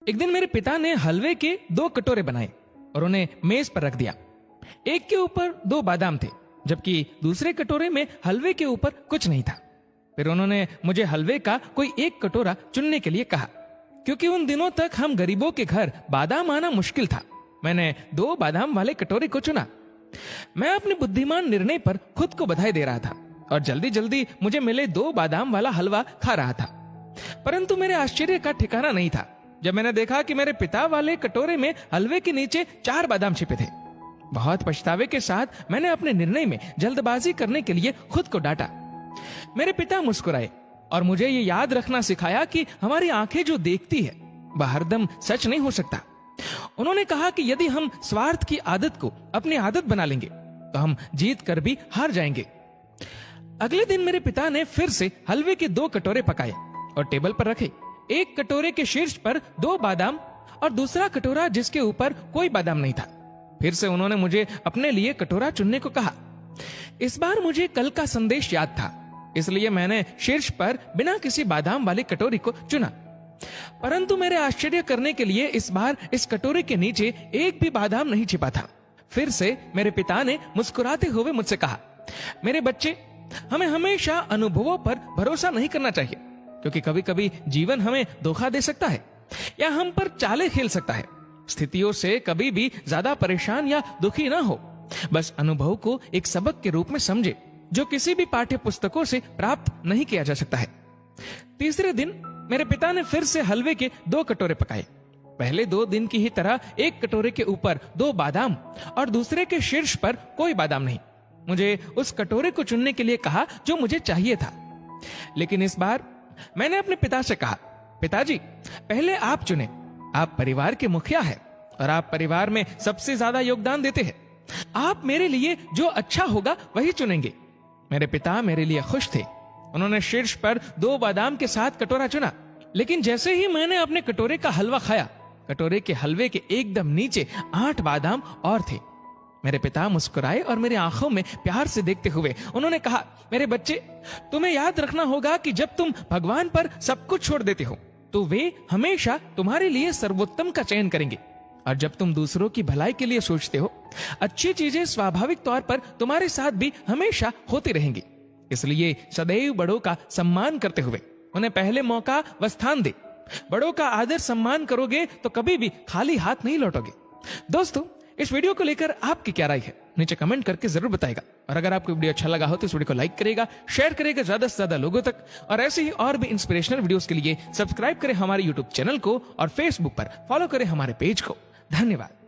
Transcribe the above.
एक दिन मेरे पिता ने हलवे के 2 कटोरे बनाए और उन्हें मेज पर रख दिया। एक के ऊपर 2 बादाम थे, जबकि दूसरे कटोरे में हलवे के ऊपर कुछ नहीं था। फिर उन्होंने मुझे हलवे का कोई एक कटोरा चुनने के लिए कहा। क्योंकि उन दिनों तक हम गरीबों के घर बादाम आना मुश्किल था, मैंने 2 बादाम वाले कटोरे को चुना। मैं अपने बुद्धिमान निर्णय पर खुद को बधाई दे रहा था और जल्दी जल्दी मुझे मिले 2 बादाम वाला हलवा खा रहा था। परंतु मेरे आश्चर्य का ठिकाना नहीं था जब मैंने देखा कि मेरे पिता वाले कटोरे में हलवे के नीचे 4 बादाम छिपे थे। बहुत पछतावे के साथ मैंने अपने निर्णय में जल्दबाजी करने के लिए खुद को डांटा। मेरे पिता मुस्कुराए और मुझे ये याद रखना सिखाया कि हमारी आंखें जो देखती है वह हरदम सच नहीं हो सकता। उन्होंने कहा कि यदि हम स्वार्थ की आदत को अपनी आदत बना लेंगे तो हम जीत कर भी हार जाएंगे। अगले दिन मेरे पिता ने फिर से हलवे के 2 कटोरे पकाए और टेबल पर रखे। एक कटोरे के शीर्ष पर 2 बादाम और दूसरा कटोरा जिसके ऊपर कोई बादाम नहीं था। फिर से उन्होंने मुझे अपने लिए कटोरा चुनने को कहा। इस बार मुझे कल का संदेश याद था, इसलिए मैंने शीर्ष पर बिना किसी बादाम वाली कटोरी को चुना। परंतु मेरे आश्चर्य करने के लिए इस बार इस कटोरे के नीचे एक भी बादाम नहीं छिपा था। फिर से मेरे पिता ने मुस्कुराते हुए मुझसे कहा, मेरे बच्चे, हमें हमेशा अनुभवों पर भरोसा नहीं करना चाहिए, क्योंकि कभी कभी जीवन हमें धोखा दे सकता है या हम पर चालें खेल सकता है। स्थितियों से कभी भी ज्यादा परेशान या दुखी ना हो, बस अनुभव को एक सबक के रूप में समझे जो किसी भी पाठ्य पुस्तकों से प्राप्त नहीं किया जा सकता है। तीसरे दिन मेरे पिता ने फिर से हलवे के 2 कटोरे पकाए। पहले 2 दिन की ही तरह एक कटोरे के ऊपर 2 बादाम और दूसरे के शीर्ष पर कोई बादाम नहीं। मुझे उस कटोरे को चुनने के लिए कहा जो मुझे चाहिए था। लेकिन इस बार मैंने अपने पिता से कहा, पिताजी, पहले आप चुने। आप परिवार के मुखिया हैं और आप परिवार में सबसे ज्यादा योगदान देते हैं। आप मेरे लिए जो अच्छा होगा वही चुनेंगे। मेरे पिता मेरे लिए खुश थे। उन्होंने शीर्ष पर 2 बादाम के साथ कटोरा चुना। लेकिन जैसे ही मैंने अपने कटोरे का हलवा खाया, कटोरे के हलवे के एकदम नीचे 8 बादाम और थे। मेरे पिता मुस्कुराए और मेरी आंखों में प्यार से देखते हुए उन्होंने कहा, मेरे बच्चे, तुम्हें याद रखना होगा कि जब तुम भगवान पर सब कुछ छोड़ देते हो तो वे हमेशा तुम्हारे लिए सर्वोत्तम का चयन करेंगे। और जब तुम दूसरों की भलाई के लिए सोचते हो, अच्छी चीजें स्वाभाविक तौर पर तुम्हारे साथ भी हमेशा होती रहेंगी। इसलिए सदैव बड़ों का सम्मान करते हुए उन्हें पहले मौका व स्थान दे। बड़ों का आदर सम्मान करोगे तो कभी भी खाली हाथ नहीं लौटोगे। दोस्तों, इस वीडियो को लेकर आपकी क्या राय है, नीचे कमेंट करके जरूर बताएगा। और अगर आपको वीडियो अच्छा लगा हो तो इस वीडियो को लाइक करेगा, शेयर करेगा ज्यादा से ज्यादा लोगों तक। और ऐसे ही और भी इंस्पिरेशनल वीडियोस के लिए सब्सक्राइब करें हमारे यूट्यूब चैनल को और फेसबुक पर फॉलो करें हमारे पेज को। धन्यवाद।